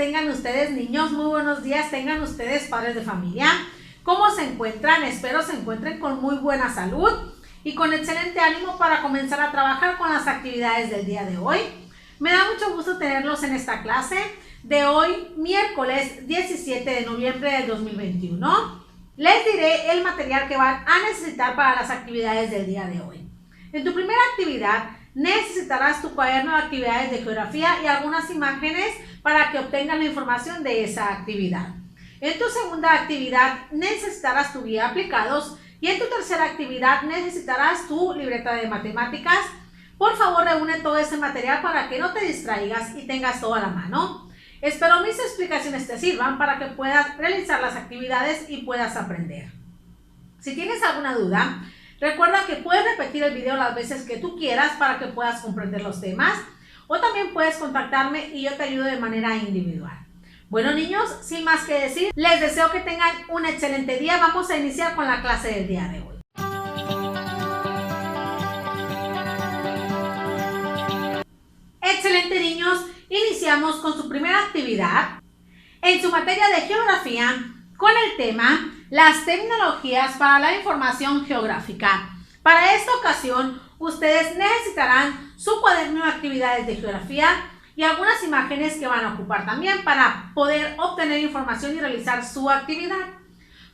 tengan ustedes, niños? Muy buenos días tengan ustedes, padres de familia. ¿Cómo se encuentran? Espero se encuentren con muy buena salud y con excelente ánimo para comenzar a trabajar con las actividades del día de hoy. Me da mucho gusto tenerlos en esta clase de hoy, miércoles 17 de noviembre del 2021. Les diré el material que van a necesitar para las actividades del día de hoy. En tu primera actividad necesitarás tu cuaderno de actividades de geografía y algunas imágenes para que obtengan la información de esa actividad. En tu segunda actividad necesitarás tu guía aplicados y en tu tercera actividad necesitarás tu libreta de matemáticas. Por favor, reúne todo ese material para que no te distraigas y tengas todo a la mano. Espero mis explicaciones te sirvan para que puedas realizar las actividades y puedas aprender. Si tienes alguna duda, recuerda que puedes repetir el video las veces que tú quieras para que puedas comprender los temas, o también puedes contactarme y yo te ayudo de manera individual. Bueno, niños, sin más que decir, les deseo que tengan un excelente día. Vamos a iniciar con la clase del día de hoy. Excelente, niños, iniciamos con su primera actividad en su materia de geografía con el tema las tecnologías para la información geográfica. Para esta ocasión, ustedes necesitarán su cuaderno de actividades de geografía y algunas imágenes que van a ocupar también para poder obtener información y realizar su actividad.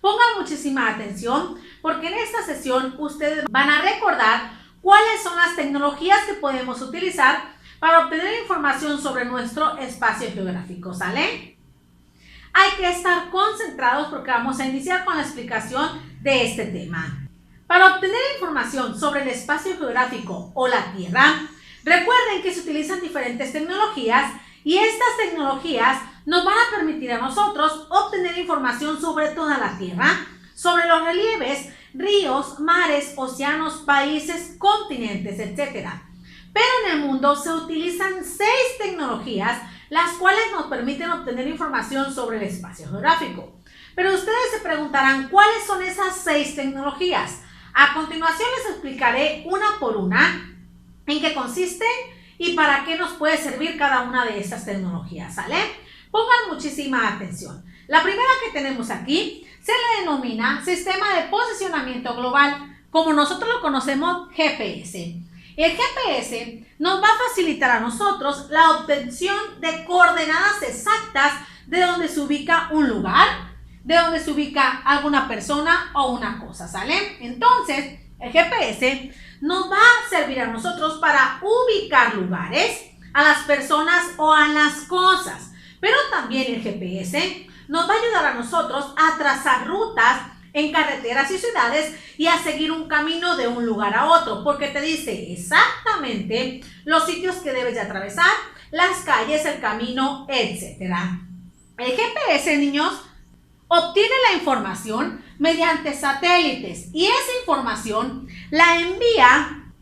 Pongan muchísima atención porque en esta sesión ustedes van a recordar cuáles son las tecnologías que podemos utilizar para obtener información sobre nuestro espacio geográfico, ¿sale? Hay que estar concentrados porque vamos a iniciar con la explicación de este tema. Para obtener información sobre el espacio geográfico o la Tierra, recuerden que se utilizan diferentes tecnologías y estas tecnologías nos van a permitir a nosotros obtener información sobre toda la Tierra, sobre los relieves, ríos, mares, océanos, países, continentes, etc. Pero en el mundo se utilizan 6 tecnologías las cuales nos permiten obtener información sobre el espacio geográfico. Pero ustedes se preguntarán, ¿cuáles son esas 6 tecnologías? A continuación les explicaré una por una en qué consisten y para qué nos puede servir cada una de estas tecnologías, ¿sale? Pongan muchísima atención. La primera que tenemos aquí se le denomina Sistema de Posicionamiento Global, como nosotros lo conocemos, GPS. El GPS nos va a facilitar a nosotros la obtención de coordenadas exactas de donde se ubica un lugar, de donde se ubica alguna persona o una cosa, ¿sale? Entonces, el GPS nos va a servir a nosotros para ubicar lugares, a las personas o a las cosas. Pero también el GPS nos va a ayudar a nosotros a trazar rutas en carreteras y ciudades y a seguir un camino de un lugar a otro, porque te dice exactamente los sitios que debes de atravesar, las calles, el camino, etc. El GPS, niños, obtiene la información mediante satélites y esa información la envía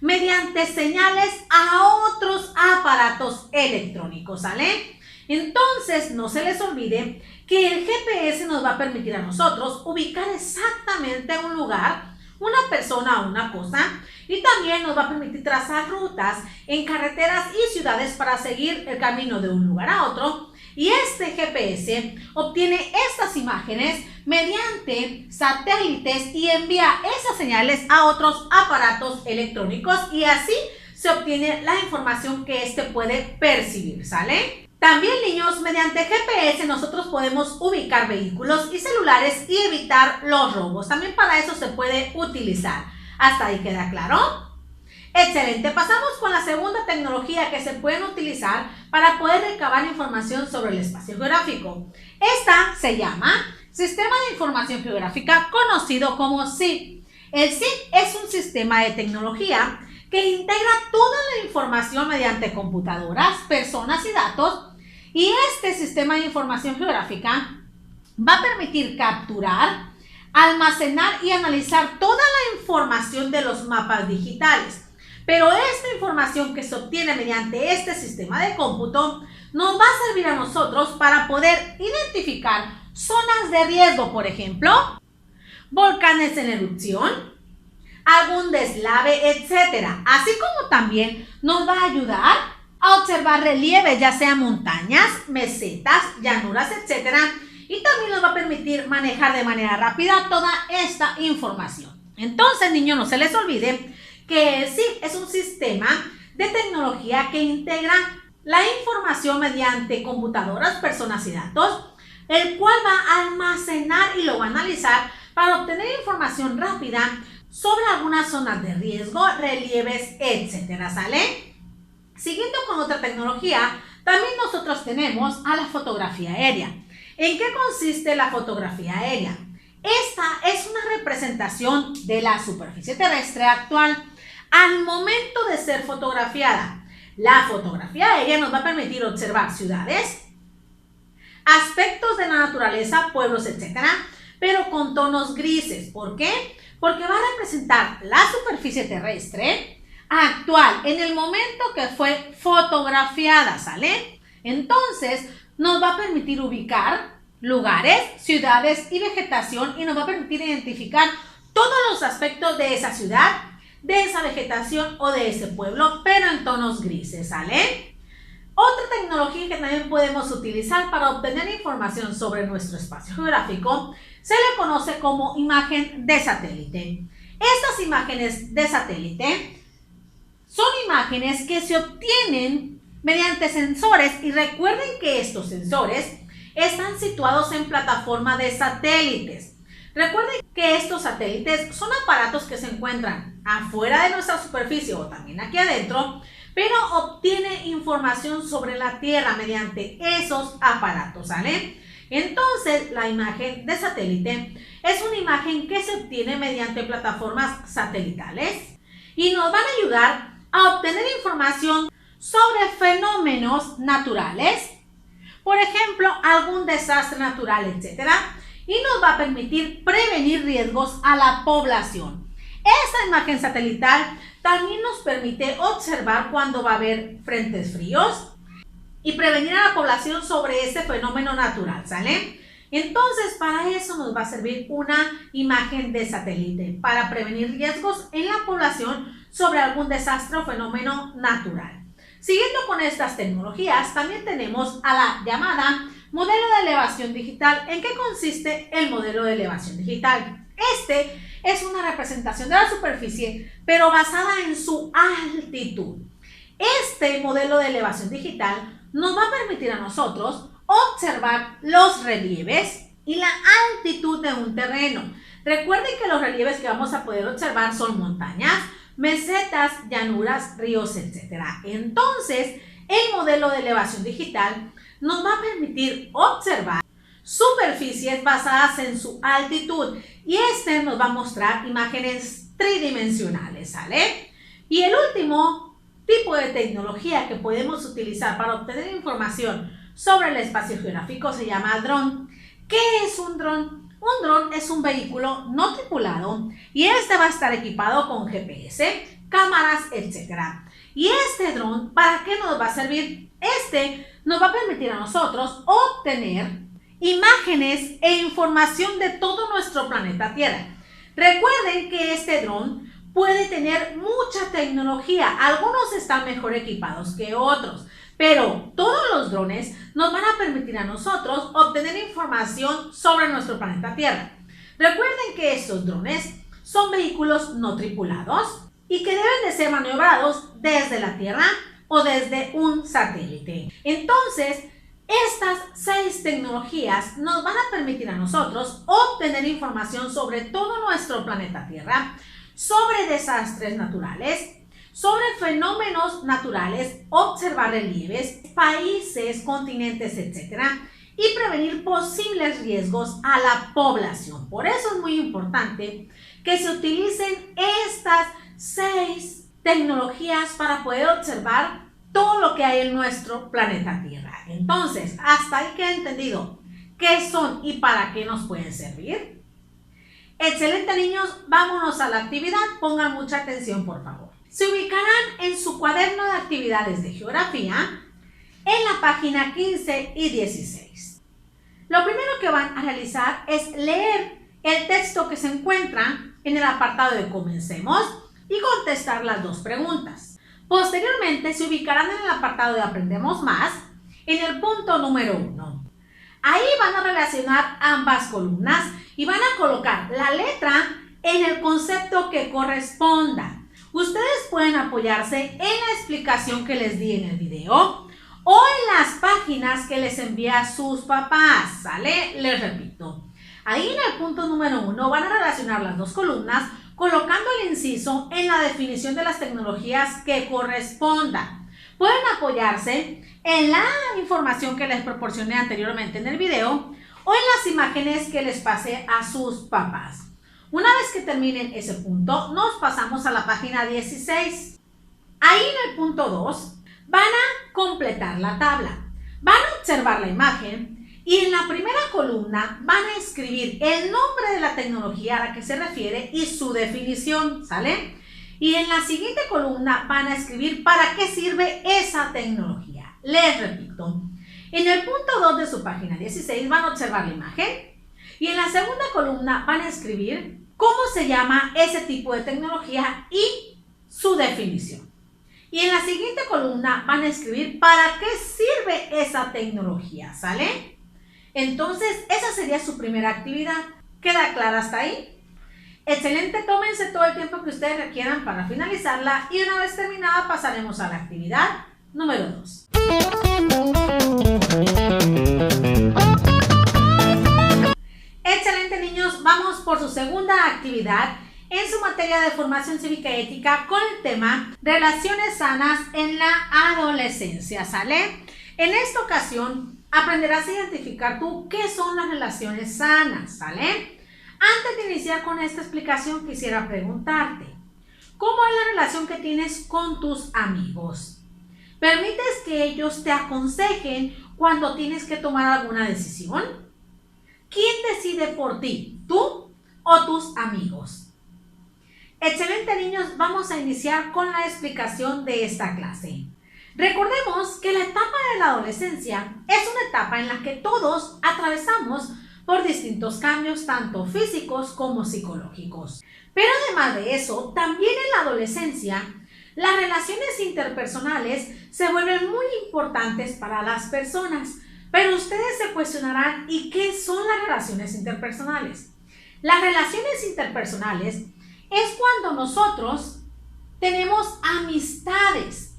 mediante señales a otros aparatos electrónicos, ¿sale? Entonces, no se les olvide que el GPS nos va a permitir a nosotros ubicar exactamente un lugar, una persona o una cosa, y también nos va a permitir trazar rutas en carreteras y ciudades para seguir el camino de un lugar a otro. Y este GPS obtiene estas imágenes mediante satélites y envía esas señales a otros aparatos electrónicos y así se obtiene la información que éste puede percibir, ¿sale? También, niños, mediante GPS nosotros podemos ubicar vehículos y celulares y evitar los robos. También para eso se puede utilizar. ¿Hasta ahí queda claro? Excelente. Pasamos con la segunda tecnología que se pueden utilizar para poder recabar información sobre el espacio geográfico. Esta se llama Sistema de Información Geográfica, conocido como SIG. El SIG es un sistema de tecnología que integra toda la información mediante computadoras, personas y datos. Y este sistema de información geográfica va a permitir capturar, almacenar y analizar toda la información de los mapas digitales. Pero esta información que se obtiene mediante este sistema de cómputo nos va a servir a nosotros para poder identificar zonas de riesgo, por ejemplo, volcanes en erupción, algún deslave, etc. Así como también nos va a ayudar a observar relieves, ya sean montañas, mesetas, llanuras, etc. Y también nos va a permitir manejar de manera rápida toda esta información. Entonces, niños, no se les olvide que sí, es un sistema de tecnología que integra la información mediante computadoras, personas y datos, el cual va a almacenar y lo va a analizar para obtener información rápida sobre algunas zonas de riesgo, relieves, etcétera, ¿sale? Siguiendo con otra tecnología, también nosotros tenemos a la fotografía aérea. ¿En qué consiste la fotografía aérea? Esta es una representación de la superficie terrestre actual al momento de ser fotografiada. La fotografía aérea nos va a permitir observar ciudades, aspectos de la naturaleza, pueblos, etcétera, pero con tonos grises. ¿Por qué? Porque va a representar la superficie terrestre actual en el momento que fue fotografiada, ¿sale? Entonces, nos va a permitir ubicar lugares, ciudades y vegetación y nos va a permitir identificar todos los aspectos de esa ciudad, de esa vegetación o de ese pueblo, pero en tonos grises, ¿sale? Otra tecnología que también podemos utilizar para obtener información sobre nuestro espacio geográfico se le conoce como imagen de satélite. Estas imágenes de satélite son imágenes que se obtienen mediante sensores y recuerden que estos sensores están situados en plataforma de satélites. Recuerden que estos satélites son aparatos que se encuentran afuera de nuestra superficie o también aquí adentro, pero obtiene información sobre la Tierra mediante esos aparatos, ¿sale? Entonces, la imagen de satélite es una imagen que se obtiene mediante plataformas satelitales y nos van a ayudar a obtener información sobre fenómenos naturales, por ejemplo, algún desastre natural, etcétera, y nos va a permitir prevenir riesgos a la población. Esta imagen satelital también nos permite observar cuando va a haber frentes fríos y prevenir a la población sobre ese fenómeno natural, ¿sale? Entonces, para eso nos va a servir una imagen de satélite, para prevenir riesgos en la población sobre algún desastre o fenómeno natural. Siguiendo con estas tecnologías, también tenemos a la llamada modelo de elevación digital. ¿En qué consiste el modelo de elevación digital? Este es una representación de la superficie, pero basada en su altitud. Este modelo de elevación digital nos va a permitir a nosotros observar los relieves y la altitud de un terreno. Recuerden que los relieves que vamos a poder observar son montañas, mesetas, llanuras, ríos, etc. Entonces, el modelo de elevación digital nos va a permitir observar superficies basadas en su altitud y este nos va a mostrar imágenes tridimensionales, ¿sale? Y el último tipo de tecnología que podemos utilizar para obtener información sobre el espacio geográfico se llama dron. ¿Qué es un dron? Un dron es un vehículo no tripulado y este va a estar equipado con GPS, cámaras, etc. Y este dron, ¿para qué nos va a servir? Este nos va a permitir a nosotros obtener imágenes e información de todo nuestro planeta Tierra. Recuerden que este dron puede tener mucha tecnología. Algunos están mejor equipados que otros, pero todos los drones nos van a permitir a nosotros obtener información sobre nuestro planeta Tierra. Recuerden que estos drones son vehículos no tripulados y que deben de ser maniobrados desde la Tierra o desde un satélite. Entonces, estas 6 tecnologías nos van a permitir a nosotros obtener información sobre todo nuestro planeta Tierra, sobre desastres naturales, sobre fenómenos naturales, observar relieves, países, continentes, etc. y prevenir posibles riesgos a la población. Por eso es muy importante que se utilicen estas 6 tecnologías para poder observar todo lo que hay en nuestro planeta Tierra. Entonces, hasta ahí queda entendido qué son y para qué nos pueden servir. Excelente, niños, vámonos a la actividad. Pongan mucha atención, por favor. Se ubicarán en su cuaderno de actividades de geografía en la página 15 y 16. Lo primero que van a realizar es leer el texto que se encuentra en el apartado de Comencemos y contestar las 2 preguntas. Posteriormente se ubicarán en el apartado de Aprendemos Más, en el punto número 1. Ahí van a relacionar ambas columnas y van a colocar la letra en el concepto que corresponda. Ustedes pueden apoyarse en la explicación que les di en el video o en las páginas que les envía sus papás, ¿sale? Les repito. Ahí en el punto número 1 van a relacionar las dos columnas colocando el inciso en la definición de las tecnologías que corresponda. Pueden apoyarse en la información que les proporcioné anteriormente en el video o en las imágenes que les pasé a sus papás. Una vez que terminen ese punto, nos pasamos a la página 16. Ahí en el punto 2 van a completar la tabla. Van a observar la imagen y en la primera columna van a escribir el nombre de la tecnología a la que se refiere y su definición, ¿sale? Y en la siguiente columna van a escribir para qué sirve esa tecnología. Les repito, en el punto 2 de su página 16 van a observar la imagen y en la segunda columna van a escribir cómo se llama ese tipo de tecnología y su definición. Y en la siguiente columna van a escribir para qué sirve esa tecnología, ¿sale? Entonces, esa sería su primera actividad. ¿Queda clara hasta ahí? Excelente, tómense todo el tiempo que ustedes requieran para finalizarla y una vez terminada pasaremos a la actividad número 2. Excelente, niños, vamos por su segunda actividad en su materia de formación cívica y ética con el tema Relaciones sanas en la adolescencia, ¿sale? En esta ocasión aprenderás a identificar tú qué son las relaciones sanas, ¿sale? Antes de iniciar con esta explicación quisiera preguntarte, ¿cómo es la relación que tienes con tus amigos? ¿Permites que ellos te aconsejen cuando tienes que tomar alguna decisión? ¿Quién decide por ti, tú o tus amigos? Excelente, niños, vamos a iniciar con la explicación de esta clase. Recordemos que la etapa de la adolescencia es una etapa en la que todos atravesamos por distintos cambios, tanto físicos como psicológicos. Pero además de eso, también en la adolescencia, las relaciones interpersonales se vuelven muy importantes para las personas. Pero ustedes se cuestionarán, ¿y qué son las relaciones interpersonales? Las relaciones interpersonales es cuando nosotros tenemos amistades,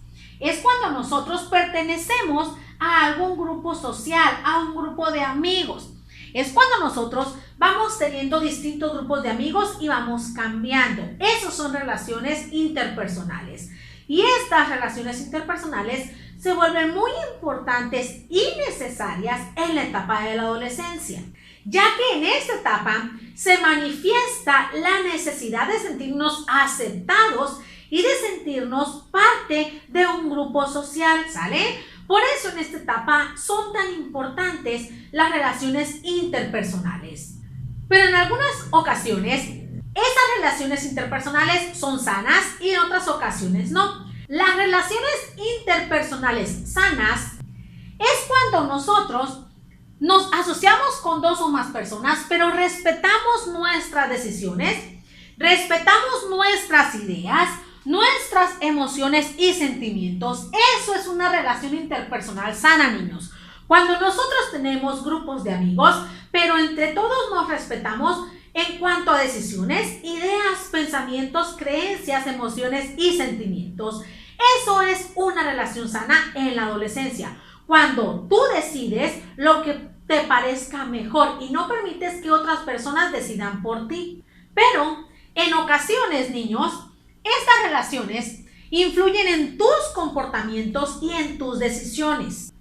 es cuando nosotros pertenecemos a algún grupo social, a un grupo de amigos. Es cuando nosotros vamos teniendo distintos grupos de amigos y vamos cambiando. Esas son relaciones interpersonales. Y estas relaciones interpersonales se vuelven muy importantes y necesarias en la etapa de la adolescencia, ya que en esta etapa se manifiesta la necesidad de sentirnos aceptados y de sentirnos parte de un grupo social, ¿sale? Por eso en esta etapa son tan importantes las relaciones interpersonales. Pero en algunas ocasiones, esas relaciones interpersonales son sanas y en otras ocasiones no. Las relaciones interpersonales sanas es cuando nosotros nos asociamos con dos o más personas, pero respetamos nuestras decisiones, respetamos nuestras ideas, nuestras emociones y sentimientos. Eso es una relación interpersonal sana, niños. Cuando nosotros tenemos grupos de amigos, pero entre todos nos respetamos en cuanto a decisiones, ideas, pensamientos, creencias, emociones y sentimientos. Eso es una relación sana en la adolescencia. Cuando tú decides lo que te parezca mejor y no permites que otras personas decidan por ti. Pero en ocasiones, niños, estas relaciones influyen en tus comportamientos y en tus decisiones,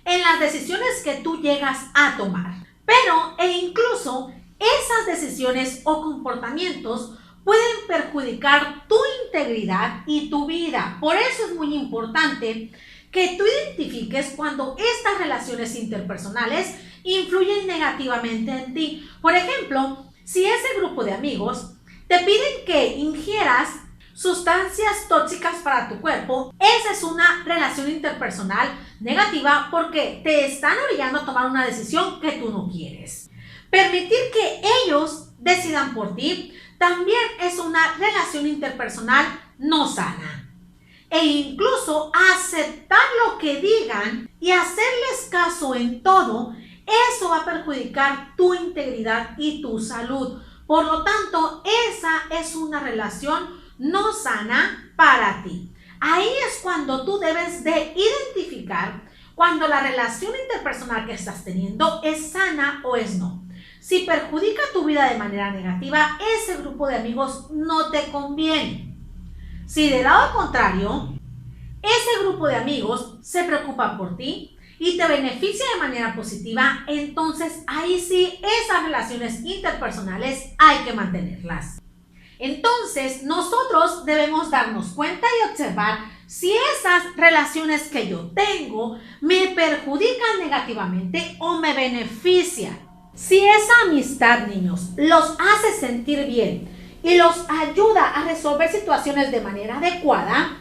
en las decisiones que tú llegas a tomar. Pero incluso esas decisiones o comportamientos pueden perjudicar tu integridad y tu vida. Por eso es muy importante que tú identifiques cuando estas relaciones interpersonales influyen negativamente en ti. Por ejemplo, si ese grupo de amigos te piden que ingieras sustancias tóxicas para tu cuerpo, esa es una relación interpersonal negativa porque te están orillando a tomar una decisión que tú no quieres. Permitir que ellos decidan por ti también es una relación interpersonal no sana. e incluso aceptar lo que digan y hacerles caso en todo, eso va a perjudicar tu integridad y tu salud. Por lo tanto, esa es una relación no sana para ti. Ahí es cuando tú debes de identificar cuando la relación interpersonal que estás teniendo es sana o es no. Si perjudica tu vida de manera negativa, ese grupo de amigos no te conviene. Si del lado contrario, ese grupo de amigos se preocupa por ti y te beneficia de manera positiva, entonces ahí sí esas relaciones interpersonales hay que mantenerlas. Entonces nosotros debemos darnos cuenta y observar si esas relaciones que yo tengo me perjudican negativamente o me benefician. Si esa amistad, niños, los hace sentir bien y los ayuda a resolver situaciones de manera adecuada,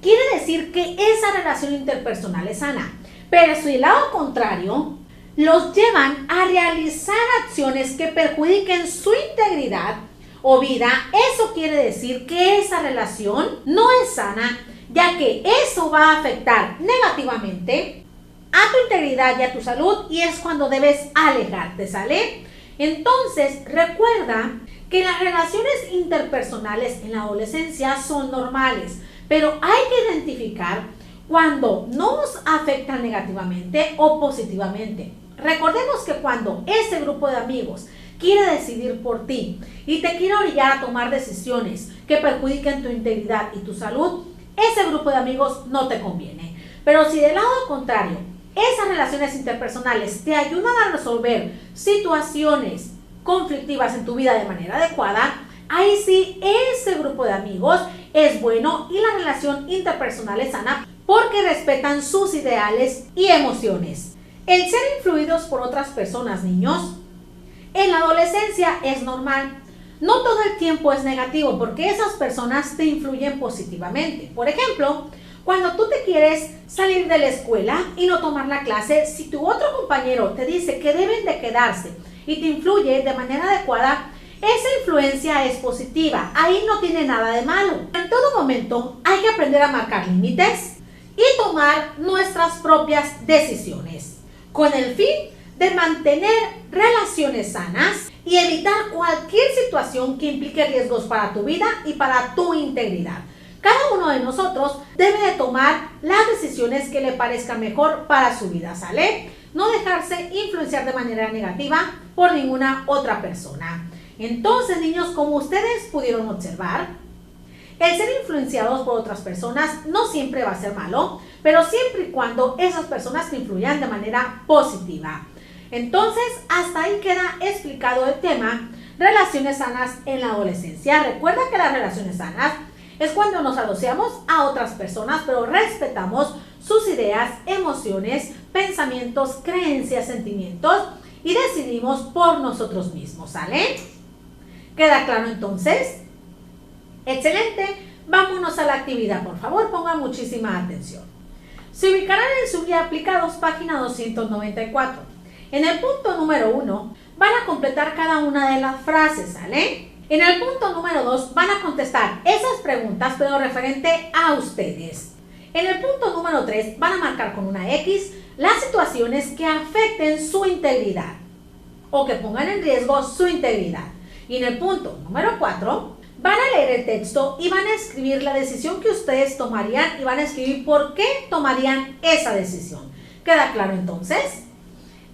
quiere decir que esa relación interpersonal es sana. Pero si del lado contrario, los llevan a realizar acciones que perjudiquen su integridad o vida, eso quiere decir que esa relación no es sana, ya que eso va a afectar negativamente a tu integridad y a tu salud, y es cuando debes alejarte, ¿sale? Entonces, recuerda que las relaciones interpersonales en la adolescencia son normales, pero hay que identificar cuando nos afectan negativamente o positivamente. Recordemos que cuando ese grupo de amigos quiere decidir por ti y te quiere orillar a tomar decisiones que perjudiquen tu integridad y tu salud, ese grupo de amigos no te conviene. Pero si del lado contrario, esas relaciones interpersonales te ayudan a resolver situaciones conflictivas en tu vida de manera adecuada, ahí sí ese grupo de amigos es bueno y la relación interpersonal es sana porque respetan sus ideales y emociones. El ser influidos por otras personas, niños, en la adolescencia es normal. No todo el tiempo es negativo porque esas personas te influyen positivamente. Por ejemplo, cuando tú te quieres salir de la escuela y no tomar la clase, si tu otro compañero te dice que deben de quedarse y te influye de manera adecuada, esa influencia es positiva. Ahí no tiene nada de malo. En todo momento hay que aprender a marcar límites y tomar nuestras propias decisiones, con el fin de mantener relaciones sanas y evitar cualquier situación que implique riesgos para tu vida y para tu integridad. Cada uno de nosotros debe de tomar las decisiones que le parezcan mejor para su vida, ¿sale? No dejarse influenciar de manera negativa por ninguna otra persona. Entonces, niños, como ustedes pudieron observar, el ser influenciados por otras personas no siempre va a ser malo, pero siempre y cuando esas personas te influyan de manera positiva. Entonces, hasta ahí queda explicado el tema relaciones sanas en la adolescencia. Recuerda que las relaciones sanas es cuando nos asociamos a otras personas, pero respetamos sus ideas, emociones, pensamientos, creencias, sentimientos y decidimos por nosotros mismos, ¿sale? ¿Queda claro entonces? Excelente. Vámonos a la actividad, por favor, pongan muchísima atención. Se ubicarán en su guía aplicados, página 294. En el punto número 1 van a completar cada una de las frases, ¿sale? En el punto número 2 van a contestar esas preguntas, pero referente a ustedes. En el punto número 3 van a marcar con una X las situaciones que afecten su integridad o que pongan en riesgo su integridad. Y en el punto número 4 van a leer el texto y van a escribir la decisión que ustedes tomarían y van a escribir por qué tomarían esa decisión. ¿Queda claro entonces?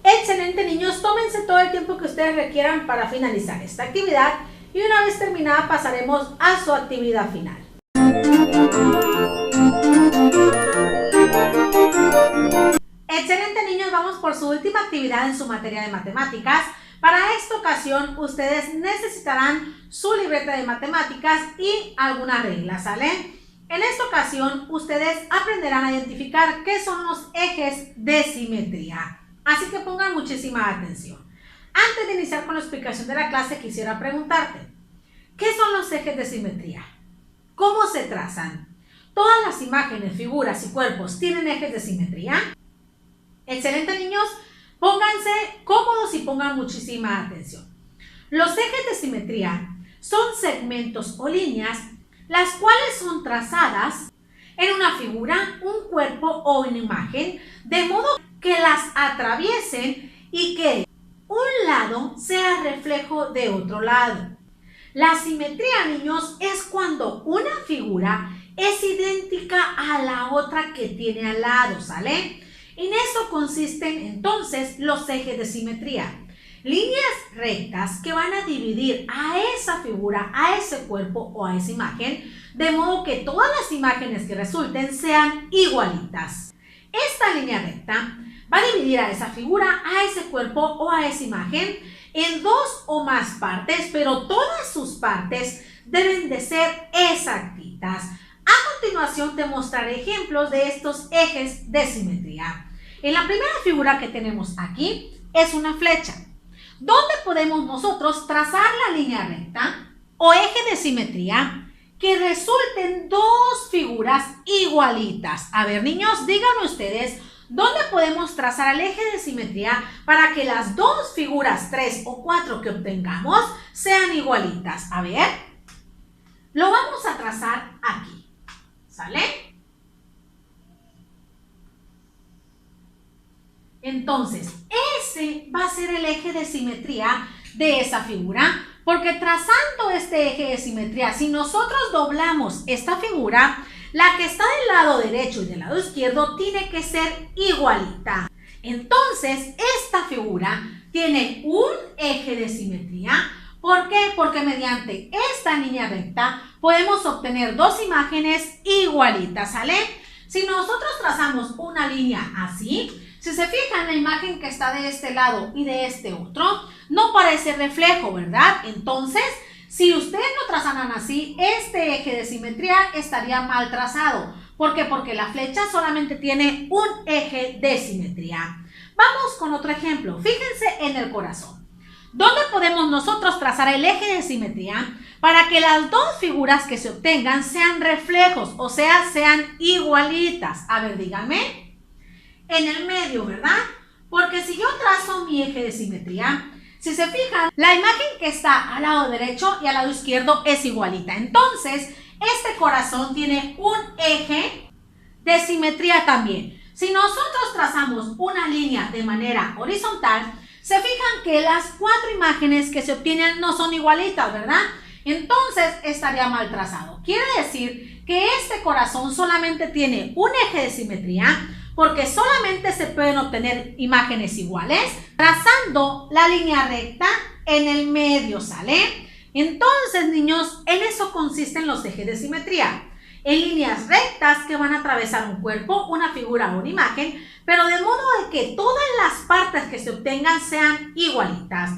Excelente, niños, tómense todo el tiempo que ustedes requieran para finalizar esta actividad y una vez terminada pasaremos a su actividad final. Excelente, niños, vamos por su última actividad en su materia de matemáticas. Para esta ocasión ustedes necesitarán su libreta de matemáticas y algunas reglas, ¿sale? En esta ocasión ustedes aprenderán a identificar qué son los ejes de simetría. Así que pongan muchísima atención. Antes de iniciar con la explicación de la clase, quisiera preguntarte, ¿qué son los ejes de simetría? ¿Cómo se trazan? ¿Todas las imágenes, figuras y cuerpos tienen ejes de simetría? Excelente, niños. Pónganse cómodos y pongan muchísima atención. Los ejes de simetría son segmentos o líneas, las cuales son trazadas en una figura, un cuerpo o una imagen, de modo que las atraviesen y que un lado sea reflejo de otro lado. La simetría, niños, es cuando una figura es idéntica a la otra que tiene al lado, ¿sale? En eso consisten entonces los ejes de simetría. Líneas rectas que van a dividir a esa figura, a ese cuerpo o a esa imagen, de modo que todas las imágenes que resulten sean igualitas. Esta línea recta va a dividir a esa figura, a ese cuerpo o a esa imagen en dos o más partes, pero todas sus partes deben de ser exactitas. A continuación te mostraré ejemplos de estos ejes de simetría. En la primera figura que tenemos aquí es una flecha, donde podemos nosotros trazar la línea recta o eje de simetría que resulten dos figuras igualitas. A ver, niños, díganme ustedes, ¿dónde podemos trazar el eje de simetría para que las dos figuras 3 o 4 que obtengamos sean igualitas? A ver, lo vamos a trazar aquí, ¿sale? Entonces, ese va a ser el eje de simetría de esa figura, porque trazando este eje de simetría, si nosotros doblamos esta figura, la que está del lado derecho y del lado izquierdo tiene que ser igualita. Entonces, esta figura tiene un eje de simetría. ¿Por qué? Porque mediante esta línea recta podemos obtener dos imágenes igualitas, ¿sale? Si nosotros trazamos una línea así, si se fijan, la imagen que está de este lado y de este otro no parece reflejo, ¿verdad? Entonces, si ustedes lo trazaran así, este eje de simetría estaría mal trazado. ¿Por qué? Porque la flecha solamente tiene un eje de simetría. Vamos con otro ejemplo. Fíjense en el corazón. ¿Dónde podemos nosotros trazar el eje de simetría para que las dos figuras que se obtengan sean reflejos, o sea, sean igualitas? A ver, díganme. En el medio, ¿verdad? Porque si yo trazo mi eje de simetría, si se fijan, la imagen que está al lado derecho y al lado izquierdo es igualita. Entonces, este corazón tiene un eje de simetría también. Si nosotros trazamos una línea de manera horizontal, se fijan que las cuatro imágenes que se obtienen no son igualitas, ¿verdad? Entonces, estaría mal trazado. Quiere decir que este corazón solamente tiene un eje de simetría, porque solamente se pueden obtener imágenes iguales trazando la línea recta en el medio, ¿sale? Entonces, niños, en eso consisten los ejes de simetría. En líneas rectas que van a atravesar un cuerpo, una figura o una imagen, pero de modo de que todas las partes que se obtengan sean igualitas.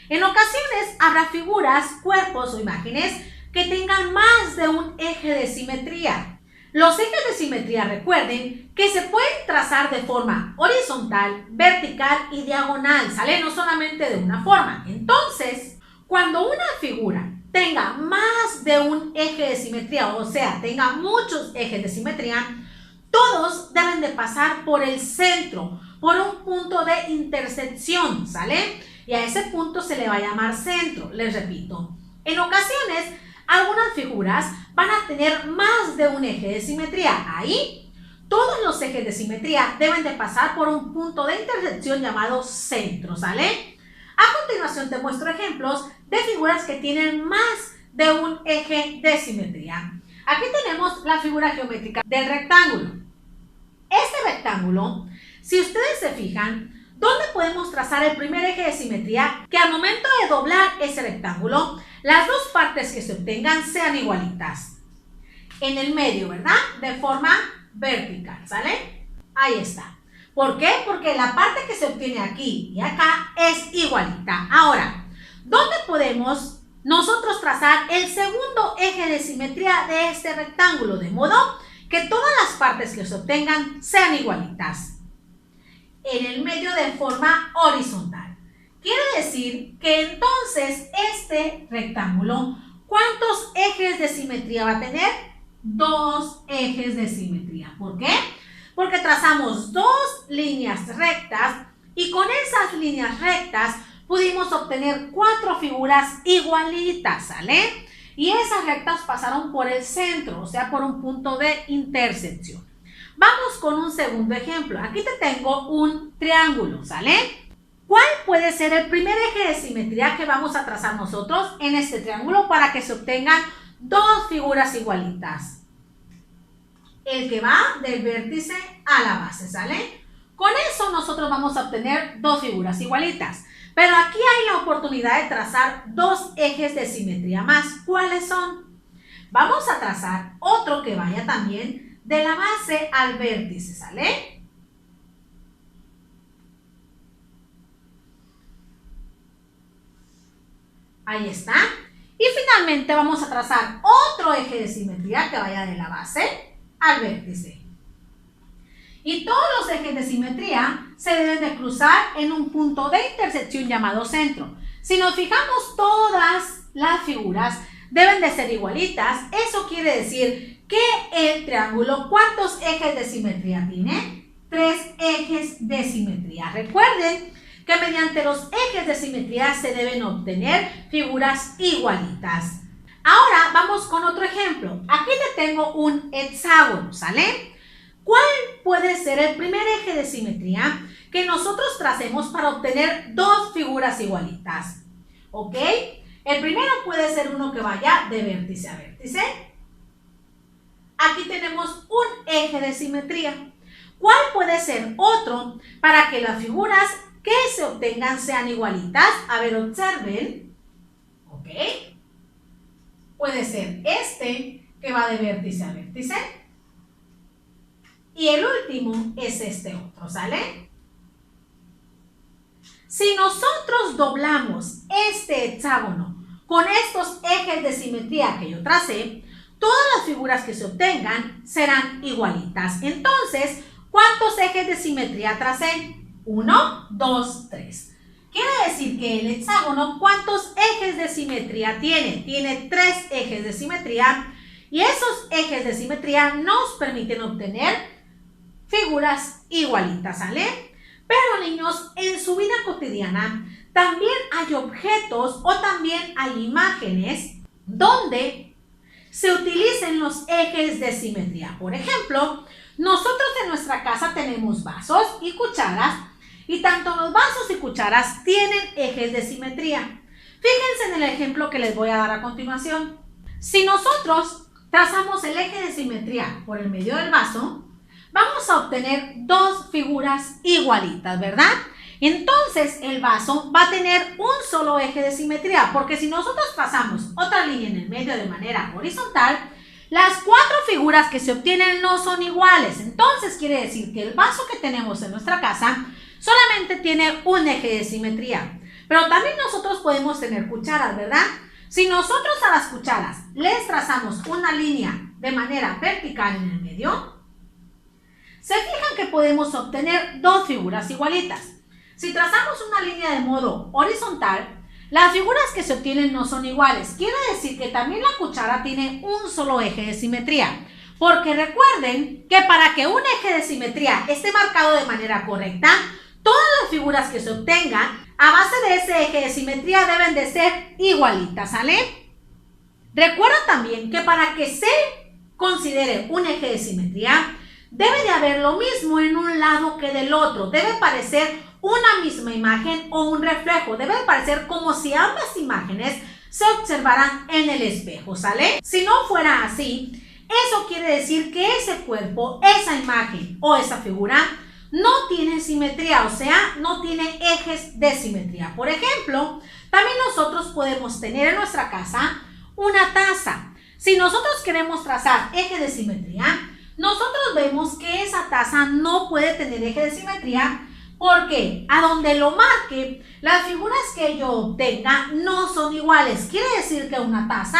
En ocasiones habrá figuras, cuerpos o imágenes que tengan más de un eje de simetría. Los ejes de simetría, recuerden que se pueden trazar de forma horizontal, vertical y diagonal, ¿sale? No solamente de una forma. Entonces, cuando una figura tenga más de un eje de simetría, o sea, tenga muchos ejes de simetría, todos deben de pasar por el centro, por un punto de intersección, ¿sale? Y a ese punto se le va a llamar centro, les repito. En ocasiones, algunas figuras van a tener más de un eje de simetría. Ahí, todos los ejes de simetría deben de pasar por un punto de intersección llamado centro, ¿sale? A continuación te muestro ejemplos de figuras que tienen más de un eje de simetría. Aquí tenemos la figura geométrica del rectángulo. Este rectángulo, si ustedes se fijan, ¿dónde podemos trazar el primer eje de simetría? Que al momento de doblar ese rectángulo, las dos partes que se obtengan sean igualitas. En el medio, ¿verdad? De forma vertical, ¿sale? Ahí está. ¿Por qué? Porque la parte que se obtiene aquí y acá es igualita. Ahora, ¿dónde podemos nosotros trazar el segundo eje de simetría de este rectángulo? De modo que todas las partes que se obtengan sean igualitas. En el medio de forma horizontal. Quiere decir que entonces este rectángulo, ¿cuántos ejes de simetría va a tener? Dos ejes de simetría. ¿Por qué? Porque trazamos dos líneas rectas y con esas líneas rectas pudimos obtener cuatro figuras igualitas, ¿sale? y esas rectas pasaron por el centro, o sea, por un punto de intersección. Vamos con un segundo ejemplo. Aquí te tengo un triángulo, ¿sale? ¿Cuál puede ser el primer eje de simetría que vamos a trazar nosotros en este triángulo para que se obtengan dos figuras igualitas? El que va del vértice a la base, ¿sale? Con eso nosotros vamos a obtener dos figuras igualitas. Pero aquí hay la oportunidad de trazar dos ejes de simetría más. ¿Cuáles son? Vamos a trazar otro que vaya también de la base al vértice, ¿sale? Ahí está. Y finalmente vamos a trazar otro eje de simetría que vaya de la base al vértice. Y todos los ejes de simetría se deben de cruzar en un punto de intersección llamado centro. Si nos fijamos, todas las figuras deben de ser igualitas. Eso quiere decir que el triángulo, ¿cuántos ejes de simetría tiene? 3 ejes de simetría. Recuerden que mediante los ejes de simetría se deben obtener figuras igualitas. Ahora vamos con otro ejemplo. Aquí te tengo un hexágono, ¿sale? ¿Cuál puede ser el primer eje de simetría que nosotros tracemos para obtener dos figuras igualitas? ¿Ok? El primero puede ser uno que vaya de vértice a vértice. Aquí tenemos un eje de simetría. ¿Cuál puede ser otro para que las figuras que se obtengan sean igualitas? A ver, observen. ¿Ok? Puede ser este que va de vértice a vértice. Y el último es este otro, ¿sale? Si nosotros doblamos este hexágono con estos ejes de simetría que yo tracé, todas las figuras que se obtengan serán igualitas. Entonces, ¿cuántos ejes de simetría tracé? 1, 2, 3. Quiere decir que el hexágono, ¿cuántos ejes de simetría tiene? Tiene 3 ejes de simetría, y esos ejes de simetría nos permiten obtener figuras igualitas, ¿sale? Pero niños, en su vida cotidiana también hay objetos o también hay imágenes donde se utilicen los ejes de simetría. Por ejemplo, nosotros en nuestra casa tenemos vasos y cucharas, y tanto los vasos y cucharas tienen ejes de simetría. Fíjense en el ejemplo que les voy a dar a continuación. Si nosotros trazamos el eje de simetría por el medio del vaso, vamos a obtener dos figuras igualitas, ¿verdad? Entonces el vaso va a tener un solo eje de simetría, porque si nosotros trazamos otra línea en el medio de manera horizontal, las 4 figuras que se obtienen no son iguales. Entonces quiere decir que el vaso que tenemos en nuestra casa solamente tiene un eje de simetría. Pero también nosotros podemos tener cucharas, ¿verdad? Si nosotros a las cucharas les trazamos una línea de manera vertical en el medio, se fijan que podemos obtener dos figuras igualitas. Si trazamos una línea de modo horizontal, las figuras que se obtienen no son iguales. Quiere decir que también la cuchara tiene un solo eje de simetría. Porque recuerden que para que un eje de simetría esté marcado de manera correcta, todas las figuras que se obtengan a base de ese eje de simetría deben de ser igualitas, ¿sale? Recuerda también que para que se considere un eje de simetría, debe de haber lo mismo en un lado que del otro. Debe parecer una misma imagen o un reflejo. Debe parecer como si ambas imágenes se observaran en el espejo, ¿sale? Si no fuera así, eso quiere decir que ese cuerpo, esa imagen o esa figura no tiene simetría, o sea, no tiene ejes de simetría. Por ejemplo, también nosotros podemos tener en nuestra casa una taza. Si nosotros queremos trazar eje de simetría, nosotros vemos que esa taza no puede tener eje de simetría porque a donde lo marque, las figuras que yo obtenga no son iguales. Quiere decir que una taza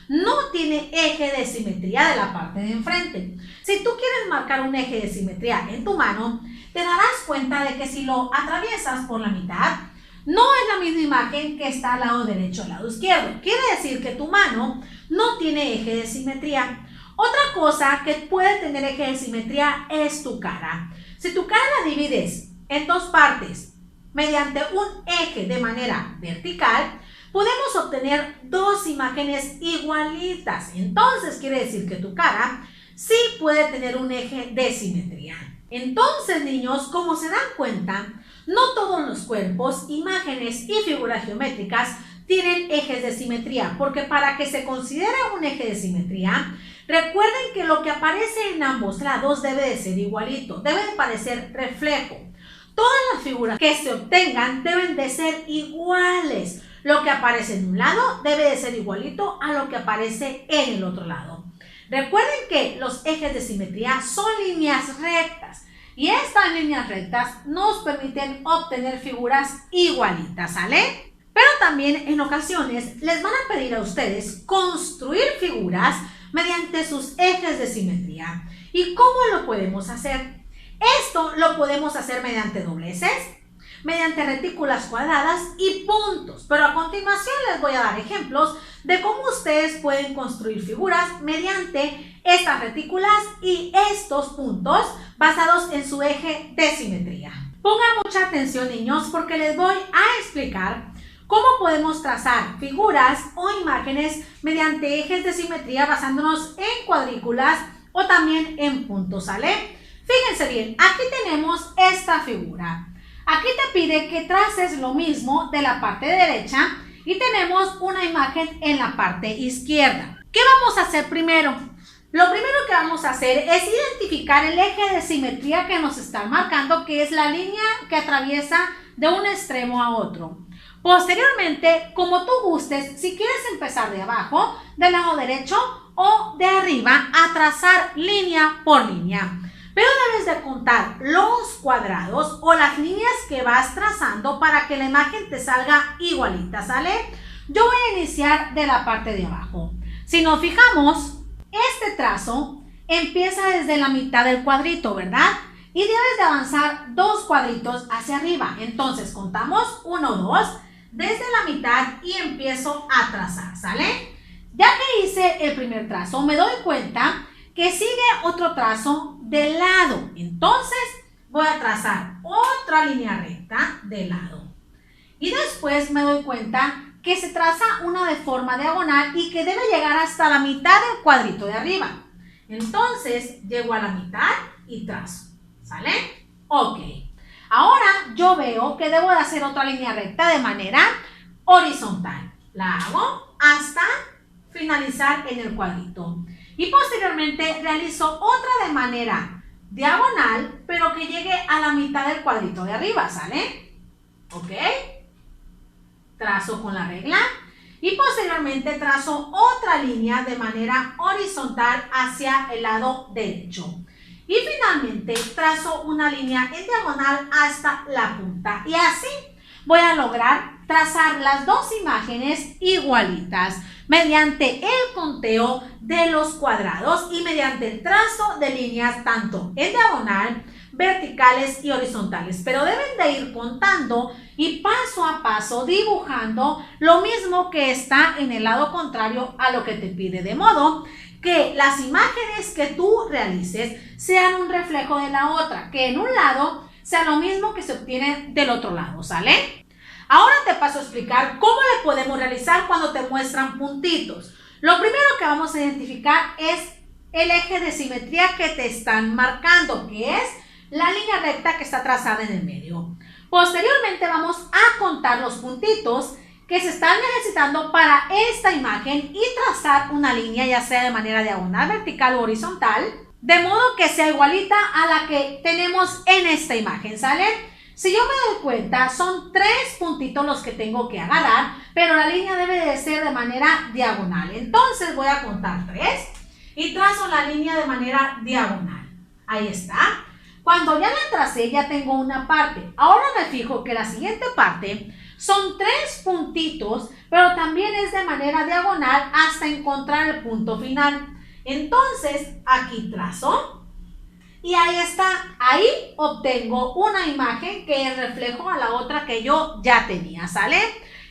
no tiene eje de simetría de la parte de enfrente. Si tú quieres marcar un eje de simetría en tu mano, te darás cuenta de que si lo atraviesas por la mitad, no es la misma imagen que está al lado derecho o al lado izquierdo. Quiere decir que tu mano no tiene eje de simetría. Otra cosa que puede tener eje de simetría es tu cara. Si tu cara la divides en dos partes mediante un eje de manera vertical, podemos obtener dos imágenes igualitas. Entonces quiere decir que tu cara sí puede tener un eje de simetría. Entonces, niños, como se dan cuenta, no todos los cuerpos, imágenes y figuras geométricas tienen ejes de simetría, porque para que se considere un eje de simetría, recuerden que lo que aparece en ambos lados debe de ser igualito, debe de parecer reflejo. Todas las figuras que se obtengan deben de ser iguales. Lo que aparece en un lado debe de ser igualito a lo que aparece en el otro lado. Recuerden que los ejes de simetría son líneas rectas y estas líneas rectas nos permiten obtener figuras igualitas, ¿sale? Pero también en ocasiones les van a pedir a ustedes construir figuras mediante sus ejes de simetría. ¿Y cómo lo podemos hacer? Esto lo podemos hacer mediante dobleces, mediante retículas cuadradas y puntos. Pero a continuación les voy a dar ejemplos de cómo ustedes pueden construir figuras mediante estas retículas y estos puntos basados en su eje de simetría. Pongan mucha atención, niños, porque les voy a explicar cómo podemos trazar figuras o imágenes mediante ejes de simetría basándonos en cuadrículas o también en puntos, ¿sale? Fíjense bien, aquí tenemos esta figura. Aquí te pide que traces lo mismo de la parte derecha y tenemos una imagen en la parte izquierda. ¿Qué vamos a hacer primero? Lo primero que vamos a hacer es identificar el eje de simetría que nos están marcando, que es la línea que atraviesa de un extremo a otro. Posteriormente, como tú gustes, si quieres empezar de abajo, del lado derecho o de arriba, a trazar línea por línea. Pero debes de contar los cuadrados o las líneas que vas trazando para que la imagen te salga igualita, ¿sale? Yo voy a iniciar de la parte de abajo. Si nos fijamos, este trazo empieza desde la mitad del cuadrito, ¿verdad? Y debes de avanzar 2 cuadritos hacia arriba. Entonces contamos 1, 2, desde la mitad y empiezo a trazar, ¿sale? Ya que hice el primer trazo, me doy cuenta que sigue otro trazo de lado. Entonces voy a trazar otra línea recta de lado. Y después me doy cuenta que se traza una de forma diagonal y que debe llegar hasta la mitad del cuadrito de arriba. Entonces llego a la mitad y trazo, ¿sale? Ok. Ahora yo veo que debo de hacer otra línea recta de manera horizontal. La hago hasta finalizar en el cuadrito. Y posteriormente realizo otra de manera diagonal, pero que llegue a la mitad del cuadrito de arriba, ¿sale? ¿Ok? Trazo con la regla y posteriormente trazo otra línea de manera horizontal hacia el lado derecho. Y finalmente trazo una línea en diagonal hasta la punta. Y así voy a lograr trazar las dos imágenes igualitas mediante el conteo de los cuadrados y mediante el trazo de líneas tanto en diagonal, verticales y horizontales. Pero deben de ir contando y paso a paso dibujando lo mismo que está en el lado contrario a lo que te pide, de modo que las imágenes que tú realices sean un reflejo de la otra, que en un lado sea lo mismo que se obtiene del otro lado, ¿sale? Ahora te paso a explicar cómo le podemos realizar cuando te muestran puntitos. Lo primero que vamos a identificar es el eje de simetría que te están marcando, que es la línea recta que está trazada en el medio. Posteriormente vamos a contar los puntitos que se están necesitando para esta imagen y trazar una línea, ya sea de manera diagonal, vertical o horizontal, de modo que sea igualita a la que tenemos en esta imagen, ¿sale? Si yo me doy cuenta, son 3 puntitos los que tengo que agarrar, pero la línea debe de ser de manera diagonal. Entonces voy a contar 3 y trazo la línea de manera diagonal. Ahí está. Cuando ya la tracé, ya tengo una parte. Ahora me fijo que la siguiente parte son 3 puntitos, pero también es de manera diagonal hasta encontrar el punto final. Entonces, aquí trazo. Y ahí está, ahí obtengo una imagen que es reflejo a la otra que yo ya tenía, ¿sale?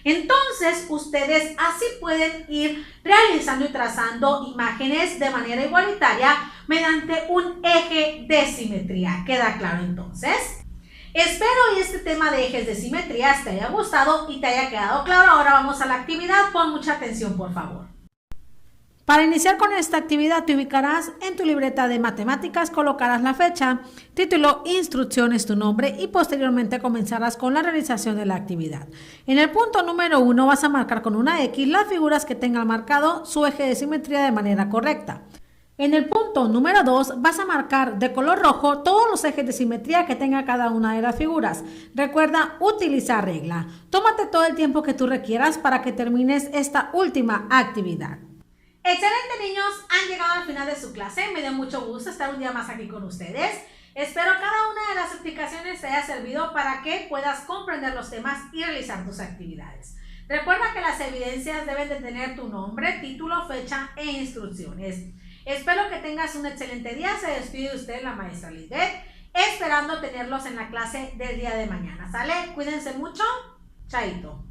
Entonces, ustedes así pueden ir realizando y trazando imágenes de manera igualitaria mediante un eje de simetría. ¿Queda claro entonces? Espero y este tema de ejes de simetrías te haya gustado y te haya quedado claro. Ahora vamos a la actividad. Pon mucha atención, por favor. Para iniciar con esta actividad, te ubicarás en tu libreta de matemáticas, colocarás la fecha, título, instrucciones, tu nombre y posteriormente comenzarás con la realización de la actividad. En el punto número 1 vas a marcar con una X las figuras que tengan marcado su eje de simetría de manera correcta. En el punto número 2 vas a marcar de color rojo todos los ejes de simetría que tenga cada una de las figuras. Recuerda utilizar regla. Tómate todo el tiempo que tú requieras para que termines esta última actividad. Excelente, niños, han llegado al final de su clase. Me dio mucho gusto estar un día más aquí con ustedes. Espero cada una de las explicaciones te haya servido para que puedas comprender los temas y realizar tus actividades. Recuerda que las evidencias deben de tener tu nombre, título, fecha e instrucciones. Espero que tengas un excelente día. Se despide de usted la maestra Lisbeth, esperando tenerlos en la clase del día de mañana. ¿Sale? Cuídense mucho. Chaito.